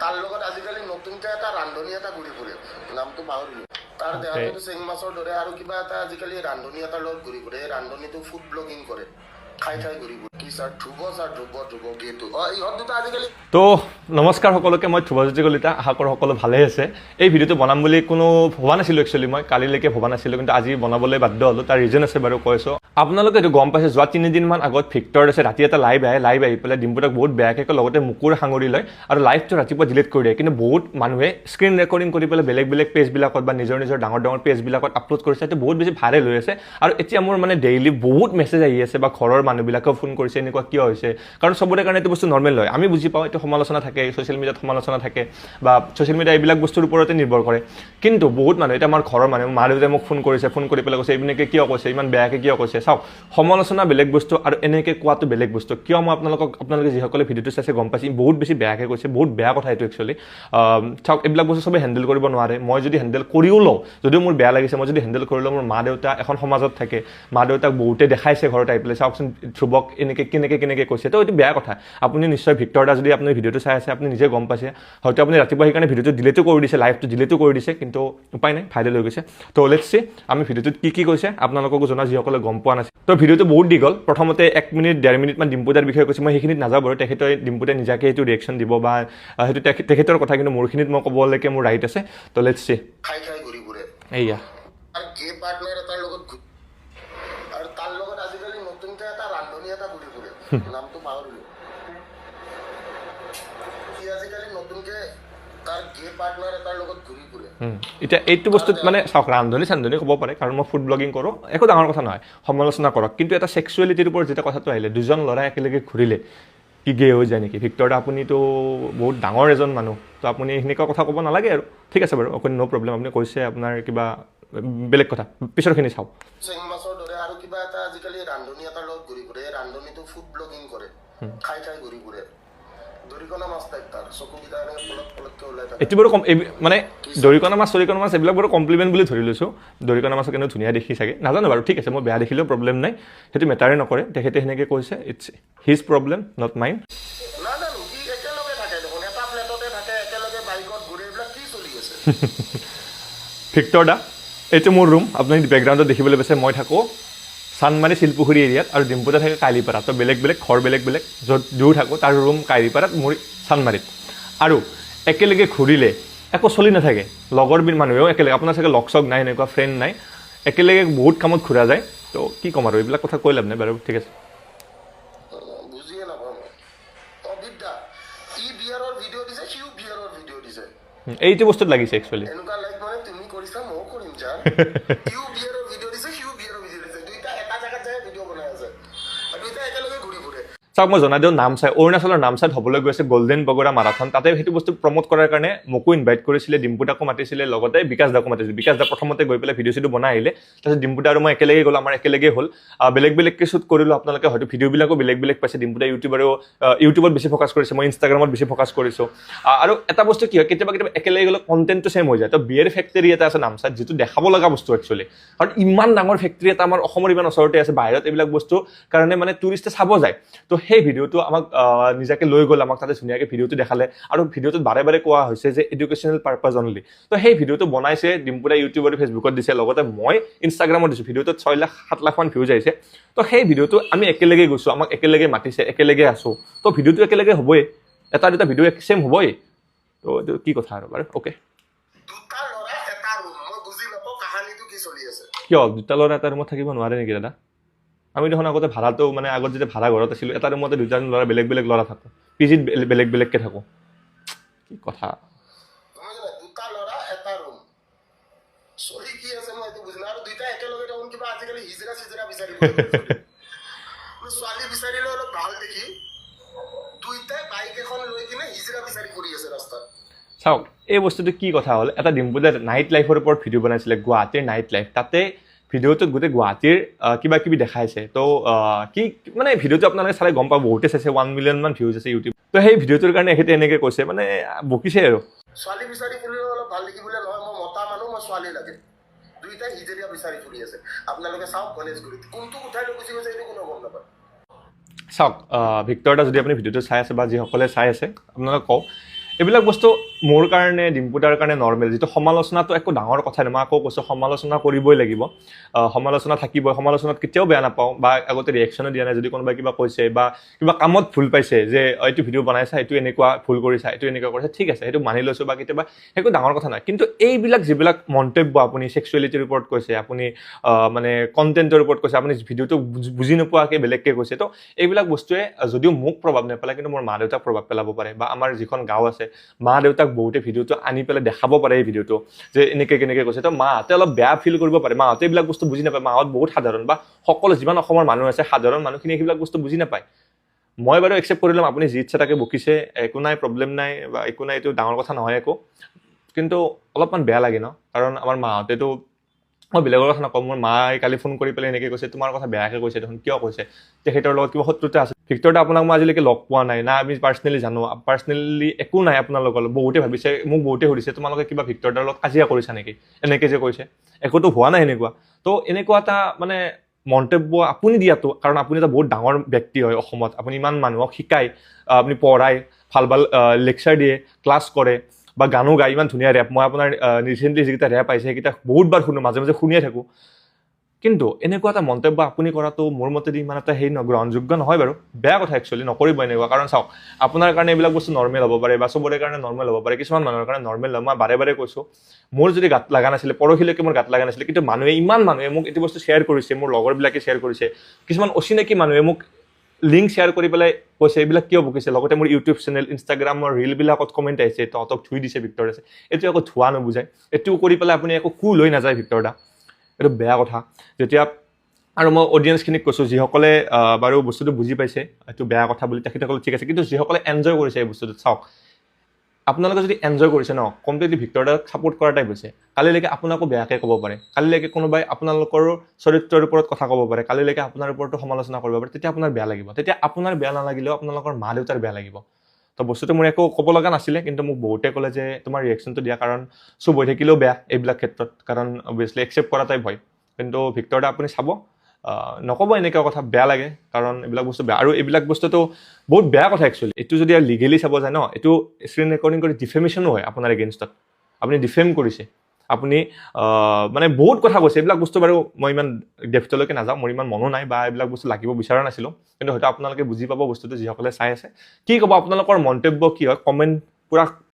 তাৰ লগত আজিকালি নতুনকৈ এটা ৰান্ধনি এটা ঘূৰি ফুৰে, নামটো পাহৰিলোঁ। তাৰ দেহাটো চেং মাছৰ দৰে আৰু কিবা এটা আজিকালি ৰান্ধনি এটাৰ লগত ঘূৰি ফুৰে। এই ৰান্ধনিটো ফুড ব্লগিং কৰে, খাই ঘূৰি ফুৰে। কি ছাৰ ধ্ৰুৱ গেটো ইহঁত দুটা আজিকালি। তো নমস্কাৰ সকলোকে, মই ধ্ৰুৱজ্যোতি কলিতা। আশা কৰোঁ সকলো ভালেই আছে। এই ভিডিঅ'টো বনাম বুলি কোনো ভবা নাছিলোঁ একচুৱেলি, মই কালিলৈকে ভবা নাছিলোঁ, কিন্তু আজি বনাবলৈ বাধ্য হ'লোঁ। তাৰ ৰিজন আছে বাৰু, কৈছোঁ। আপোনালোকে এইটো গম পাইছে, যোৱা 3 দিনমান আগত ভিক্টৰ আছে ৰাতি এটা লাইভ আহি পেলাই ডিম্পুদাক বহুত বেয়াকৈ লগতে মুকুৰ সাঙুৰি লয় আৰু লাইভটো ৰাতিপুৱা ডিলিট কৰি দিয়ে। কিন্তু বহুত মানুহে স্ক্ৰীণ ৰেকৰ্ডিং কৰি পেলাই বেলেগ পেজবিলাকত বা নিজৰ ডাঙৰ পেজবিলাকত আপলোড কৰিছে। সেইটো বহুত বেছি ভাইৰেল হৈ আছে। আৰু এতিয়া মোৰ মানে ডেইলি বহুত মেছেজ আহি আছে বা ঘৰৰ মানুহবিলাকেও ফোন কৰিছে, এনেকুৱা কিয় হৈছে। কাৰণ চবৰে কাৰণে এইটো বস্তু নৰ্মেল হয়, আমি বুজি পাওঁ। এইটো সমালোচনা থাকে, ছ'চিয়েল মিডিয়াত সমালোচনা থাকে বা ছ'চিয়েল মিডিয়া এইবিলাক বস্তুৰ ওপৰতে নিৰ্ভৰ কৰে। কিন্তু বহুত মানুহ, এতিয়া আমাৰ ঘৰৰ মানুহ, মা দেউতাই মোক ফোন কৰিছে, ফোন কৰি পেলাই কৈছে এইবিলাকে কিয় কৈছে, ইমান বেয়াকৈ কিয় কৈছে। চাওক, সমালোচনা বেলেগ বস্তু আৰু এনেকৈ কোৱাটো বেলেগ বস্তু। কিয় মই আপোনালোকে যিসকলে ভিডিঅ'টো চাইছে গম পাইছে, বহুত বেছি বেয়াকৈ কৈছে, বহুত বেয়া কথা এইটো একচুৱেলি। চাওক, এইবিলাক বস্তু চবেই হেণ্ডেল কৰিব নোৱাৰে। মই যদি হেণ্ডেল কৰিও লওঁ, যদিও মোৰ বেয়া লাগিছে, মই যদি হেণ্ডেল কৰি লওঁ, মোৰ মা দেউতা এখন সমাজত থাকে, মা দেউতাক বহুতে দেখাইছে ঘৰত আহি পেলাই, চাওকচোন ধ্ৰুৱক কেনেকৈ কৈছে। তো এইটো বেয়া কথা। আপুনি নিশ্চয় ভিক্টৰ দা যদি আপুনি ভিডিঅ'টো চাই আছে, আপুনি নিজে গম পাইছে। হয়তো আপুনি ৰাতিপুৱা সেইকাৰণে ভিডিঅ'টো ডিলিটো কৰি দিছে, লাইভটো ডিলিটো কৰি দিছে, কিন্তু উপায় নাই, ভাইৰেল হৈ গৈছে। তো লেটছ চি আমি ভিডিঅ'টোত কি কৈছে আপোনালোককো জনা, যিসকলে গম পোৱা নাছিল। তো ভিডিঅ'টো বহুত দীঘল। প্ৰথমতে 1 মিনিট 1.5 মিনিটমান ডিম্পুদাৰ বিষয়ে কৈছে। মই সেইখিনিত নাযাওঁ বাৰু, ডিম্পুদাই নিজাকৈ সেইটো ৰিয়েকশ্যন দিব বা সেইটো তেখেতৰ কথা, কিন্তু মোৰখিনিত মই ক'বলৈকে মোৰ ৰাইট আছে। তো লেটছ চি। খাই ঘূৰি ফুৰে এইয়া আৰু গে পাৰ্টনাৰ এটাৰ লগত, আৰু তাৰ লগত আজিকালি নতুনকৈ এটা ৰান্ধনি এটা ঘূৰি ফুৰে, নামটো পাহৰিলোঁ। সি আজিকালি নতুনকৈ তাৰ গে পাৰ্টনাৰ এটাৰ লগত ঘূৰি ফুৰে। এতিয়া এইটো বস্তুত মানে চাওক, ৰান্ধনি ক'ব পাৰে, কাৰণ মই ফুড ব্লগিং কৰোঁ, একো ডাঙৰ কথা নহয়, সমালোচনা কৰক। কিন্তু এটা ছেক্সুৱেলিটিৰ ওপৰত যেতিয়া কথাটো আহিলে, দুজন ল'ৰাই একেলগে ঘূৰিলে, কি গে হৈ যায় নেকি? ভিক্টৰ দা, আপুনিতো বহুত ডাঙৰ এজন মানুহ, তো আপুনি সেনেকুৱা কথা ক'ব নালাগে আৰু। ঠিক আছে বাৰু, অকণ ন' প্ৰব্লেম। আপুনি কৈছে আপোনাৰ কিবা বেলেগ কথা, পিছৰখিনি চাওক। চেং মাছৰ দৰে আৰু কিবা এটা আজিকালি ৰান্ধনি এটাৰ লগত ঘূৰি ফুৰে। এই ৰান্ধনিটো ফুড ব্লগিং কৰে, খাই ঘূৰি ফুৰে। এইটো বাৰু মানে দৰিকণা মাছ এইবিলাক বাৰু কমপ্লিমেণ্ট বুলি ধৰি লৈছোঁ। দৰিকণা মাছক কিন্তু ধুনীয়া দেখি চাগে, নাজানো বাৰু। ঠিক আছে, মই বেয়া দেখিলেও প্ৰব্লেম নাই, সেইটো মেটাৰে নকৰে। তেখেতে সেনেকৈ কৈছে, it's his problem, not mine. Victor দা, এইটো মোৰ ৰুম, আপুনি বেকগ্ৰাউণ্ডত দেখিবলৈ পাইছে। মই থাকোঁ চানমাৰী শিলপুখুৰী এৰিয়াত, আৰু ডিম্পুদা থাকে কাহিলীপাৰাত। তো বেলেগ ঘৰ বেলেগ, য'ত দূৰ থাকোঁ। তাৰ ৰুম কাহিলীপাৰাত, মোৰ চানমাৰীত। আৰু একেলগে ঘূৰিলে একো চলি নাথাকে। লগৰ মানুহেও একেলগে, আপোনাৰ চাগে লগ চগ নাই, এনেকুৱা ফ্ৰেণ্ড নাই, একেলগে বহুত কামত ঘূৰা যায়। তো কি ক'ম আৰু, এইবিলাক কথা কৈ লাভ নাই বাৰু। ঠিক আছে, বুজিয়ে নাপাওঁ। এইটো বস্তুত লাগিছে একচুৱেলি। চাওক, মই জনাই দিওঁ, নামচাই, অৰুণাচলৰ নামচাইত হ'বলৈ গৈ আছে গল্ডেন বগৰা মাৰাথন। তাতে সেইটো বস্তু প্ৰমোট কৰাৰ কাৰণে মোকো ইনভাইট কৰিছিলে, ডিম্পুদাকো মাতিছিলে, লগতে বিকাশ দাকো মাতিছিলে। বিকাশ দা প্ৰথমতে গৈ পেলাই ভিডিঅ' বনাই আহিলে, তাৰপিছত ডিম্পুদা আৰু মই একেলগে গ'লো, আমাৰ একেলগে হ'ল। বেলেগকৈ শ্বুট কৰিলোঁ। আপোনালোকে হয়তো ভিডিঅ'বিলাকো বেলেগ পাইছে। ডিম্পুদা ইউটিউবত বেছি ফ'কাছ কৰিছে, মই ইনষ্টাগ্ৰামত বেছি ফ'কাছ কৰিছোঁ। আৰু এটা বস্তু কি হয়, কেতিয়াবা একেলগে গ'লে কণ্টেণ্টটো ছেম হৈ যায়। তো বিয়েৰ ফেক্টৰী এটা আছে নামচাইত, যিটো দেখাব লগা বস্তু একচুৱেলি। কাৰণ ইমান ডাঙৰ ফেক্টৰী এটা আমাৰ অসমৰ ইমান ওচৰতে আছে, বাহিৰত এইবিলাক বস্তু কাৰণে মানে টুৰিষ্টে চাব যায়। তো সেই ভিডিঅ'টো আমাক নিজাকৈ লৈ গ'ল, আমাক তাতে ধুনীয়াকৈ ভিডিঅ'টো দেখালে। আৰু ভিডিঅ'টোত বাৰে কোৱা হৈছে যে এডুকেশ্যনেল পাৰ্পাজ অনলি। তো সেই ভিডিঅ'টো বনাইছে ডিম্পুদা, ইউটিউব আৰু ফেচবুকত দিছে, লগতে মই ইনষ্টাগ্ৰামত দিছোঁ। ভিডিঅ'টোত 6 লাখ 7 লাখমান ভিউজ আহিছে। তো সেই ভিডিঅ'টো আমি একেলগে গৈছোঁ, আমাক একেলগে মাতিছে, একেলগে আছোঁ। তো ভিডিঅ'টো একেলগে হ'বই, এটা দুটা ভিডিঅ' ছেম হ'বই। তো এইটো কি কথা আৰু বাৰু। অ'কে, কিয় দুটা ল'ৰা এটা ৰুমত থাকিব নোৱাৰে নেকি দাদা? আমি দেখোন আগতে ভাড়াটো, মানে আগত যেতিয়া ভাড়া ঘৰত আছিলোঁ, এটা ৰুমতে দুজন ল'ৰা বেলেগ ল'ৰা থাকোঁ, পিজিত বেলেগকৈ থাকোঁ। কি কথা, চাওক এই বস্তুটো কি কথা হ'ল। এটা ডিম্পুদাই নাইট লাইফৰ ওপৰত ভিডিঅ' বনাইছিলে, গুৱাহাটীৰ নাইট লাইফ। তাতে ভিডিঅ'টোত গোটেই গুৱাহাটীৰ কিবা কিবি দেখাইছে। তো কি মানে ভিডিঅ'টো আপোনালোকে চালে গম পাব, বহুতে চাইছে, 1 মিলিয়ন ভিউজ আছে ইউটিউব। তো সেই ভিডিঅ'টোৰ কাৰণে এখেতে এনেকৈ কৈছে, মানে বকিছে আৰু। ছোৱালী বিচাৰি ফুৰিলে অলপ ভাল দেখিবলৈ নহয়, মই মতা মানুহ, মই ছোৱালী লাগে, দুইটাই হিজেৰীয়া বিচাৰি ফুৰি আছে। আপোনালোকে চাওক গণেশগুৰিত কোনটো কোঠাই গুচি গৈছে, এইটো কোনো গম নাপায়। চাওক, ভিক্টৰ দা যদি আপুনি ভিডিঅ'টো চাই আছে বা যিসকলে চাই আছে, আপোনালোকে কওক, এইবিলাক বস্তু মোৰ কাৰণে ডিম্পুদাৰ কাৰণে নৰ্মেল যিটো সমালোচনাটো একো ডাঙৰ কথা নাই মই আকৌ কৈছোঁ সমালোচনা কৰিবই লাগিব সমালোচনা থাকিবই সমালোচনাত কেতিয়াও বেয়া নাপাওঁ বা আগতে ৰিয়েকশ্যনো দিয়া নাই যদি কোনোবাই কিবা কৈছে বা কিবা কামত ভুল পাইছে যে এইটো ভিডিঅ' বনাইছা এইটো এনেকুৱা ভুল কৰিছা এইটো এনেকুৱা কৰিছা ঠিক আছে সেইটো মানি লৈছোঁ বা কেতিয়াবা একো ডাঙৰ কথা নাই কিন্তু এইবিলাক যিবিলাক মন্তব্য আপুনি ছেক্সুৱেলিটিৰ ওপৰত কৈছে আপুনি মানে কণ্টেণ্টৰ ওপৰত কৈছে আপুনি ভিডিঅ'টো বুজি নোপোৱাকৈ বেলেগকৈ কৈছে তো এইবিলাক বস্তুৱে যদিও মোক প্ৰভাৱ নেপেলায় কিন্তু মোৰ মা দেউতাক প্ৰভাৱ পেলাব পাৰে বা আমাৰ যিখন গাঁও আছে মা দেউতাক বহুতে ভিডিঅ'টো আনি পেলাই দেখাব পাৰে এই ভিডিঅ'টো যে এনেকৈ কেনেকৈ কৈছে তো মাহঁতে অলপ বেয়া ফিল কৰিব পাৰে মাহঁতে এইবিলাক বস্তু বুজি নাপায় মাহঁত বহুত সাধাৰণ বা সকলো যিমান অসমৰ মানুহ আছে সাধাৰণ মানুহখিনি সেইবিলাক বস্তু বুজি নাপায় মই বাৰু একচেপ্ট কৰি ল'ম আপুনি যি ইচ্ছা তাকে বকিছে একো নাই প্ৰব্লেম নাই বা একো নাই এইটো ডাঙৰ কথা নহয় একো কিন্তু অলপমান বেয়া লাগে ন কাৰণ আমাৰ মাহঁতেতো মই বেলেগৰ কথা নকওঁ মোৰ মায়ে কালি ফোন কৰি পেলাই এনেকৈ কৈছে তোমাৰ কথা বেয়াকৈ কৈছে দেখোন কিয় কৈছে তেখেতৰ লগত কিবা শত্ৰুতা আছে ভিক্টৰদা আপোনাক মই আজিলৈকে লগ পোৱা নাই না আমি পাৰ্চনেলি জানো পাৰ্চনেলি একো নাই আপোনালোকৰ লগত বহুতে ভাবিছে মোক বহুতে সুধিছে তোমালোকে কিবা ভিক্টৰদাৰ লগত কাজিয়া কৰিছা নেকি এনেকৈ যে কৈছে একোতো হোৱা নাই এনেকুৱা তো এনেকুৱা এটা মানে মন্তব্য আপুনি দিয়াটো কাৰণ আপুনি এটা বহুত ডাঙৰ ব্যক্তি হয় অসমত আপুনি ইমান মানুহক শিকায় আপুনি পঢ়ায় ভাল ভাল লেকচাৰ দিয়ে ক্লাছ কৰে বা গানো গাই ইমান ধুনীয়া ৰেপ মই আপোনাৰ ৰিচেণ্টলি যিকেইটা ৰেপ আহিছে সেইকেইটা বহুতবাৰ শুনো মাজে মাজে শুনিয়ে থাকোঁ কিন্তু এনেকুৱা এটা মন্তব্য আপুনি কৰাটো মোৰ মতেদি ইমান এটা হেৰি গ্ৰহণযোগ্য নহয় বাৰু বেয়া কথা একচুৱেলি নকৰিব এনেকুৱা কাৰণ চাওক আপোনাৰ কাৰণে এইবিলাক বস্তু নৰ্মেল হ'ব পাৰে বা চবৰে কাৰণে নৰ্মেল হ'ব পাৰে কিছুমান মানুহৰ কাৰণে নৰ্মেল নহয় মই বাৰে বাৰে কৈছোঁ মোৰ যদি গাত লগা নাছিলে পৰহিলৈকে মোৰ গাত লগা নাছিলে কিন্তু ইমান মানুহে মোক এইটো বস্তু শ্বেয়াৰ কৰিছে মোৰ লগৰবিলাকে শ্বেয়াৰ কৰিছে কিছুমান অচিনাকি মানুহে মোক লিংক শ্বেয়াৰ কৰি পেলাই কৈছে এইবিলাক কিয় বকিছে লগতে মোৰ ইউটিউব চেনেল ইনষ্টাগ্ৰামৰ ৰিলবিলাকত কমেণ্ট আহিছে তহঁতক ধুই দিছে ভিক্টৰ আছে এইটো একো ধোৱা নুবুজায় এইটো কৰি পেলাই আপুনি একো কুল হৈ নাযায় ভিক্টৰদা এইটো বেয়া কথা যেতিয়া আৰু মই অডিয়েঞ্চখিনিক কৈছোঁ যিসকলে বাৰু বস্তুটো বুজি পাইছে এইটো বেয়া কথা বুলি তেখেতসকলে ঠিক আছে কিন্তু যিসকলে এনজয় কৰিছে এই বস্তুটো চাওক আপোনালোকে যদি এনজয় কৰিছে ন কমপ্লিটলি ভিক্টৰদাক ছাপোৰ্ট কৰা টাইপ হৈছে কালিলৈকে আপোনাকো বেয়াকৈ ক'ব পাৰে কালিলৈকে কোনোবাই আপোনালোকৰ চৰিত্ৰৰ ওপৰত কথা ক'ব পাৰে কালিলৈকে আপোনাৰ ওপৰতো সমালোচনা কৰিব পাৰে তেতিয়া আপোনাৰ বেয়া লাগিব তেতিয়া আপোনাৰ বেয়া নালাগিলেও আপোনালোকৰ মা দেউতাৰ বেয়া লাগিব তো বস্তুটো মোৰ একো ক'ব লগা নাছিলে কিন্তু মোক বহুতে ক'লে যে তোমাৰ ৰিয়েকশ্যনটো দিয়া কাৰণ চুপ হৈ থাকিলেও বেয়া এইবিলাক ক্ষেত্ৰত কাৰণ অভিয়াছলি একচেপ্ট কৰা টাইপ হয় কিন্তু ভিক্টৰদা আপুনি চাব নক'ব এনেকুৱা কথা বেয়া লাগে কাৰণ এইবিলাক বস্তু বেয়া আৰু এইবিলাক বস্তুটো বহুত বেয়া কথা একচুৱেলি এইটো যদি লিগেলি চাব যায় ন এইটো স্ক্ৰীন ৰেকৰ্ডিং কৰি ডিফেমেশ্যনো হয় আপোনাৰ এগেইনষ্টত আপুনি ডিফেম কৰিছে আপুনি মানে বহুত কথা কৈছে এইবিলাক বস্তু বাৰু মই ইমান ডেপ্থলৈকে নাযাওঁ মোৰ ইমান মনো নাই বা এইবিলাক বস্তু লাগিব বিচৰা নাছিলোঁ কিন্তু হয়তো আপোনালোকে বুজি পাব বস্তুটো যিসকলে চাই আছে কি ক'ব আপোনালোকৰ মন্তব্য কি হয় কমেণ্ট পূৰা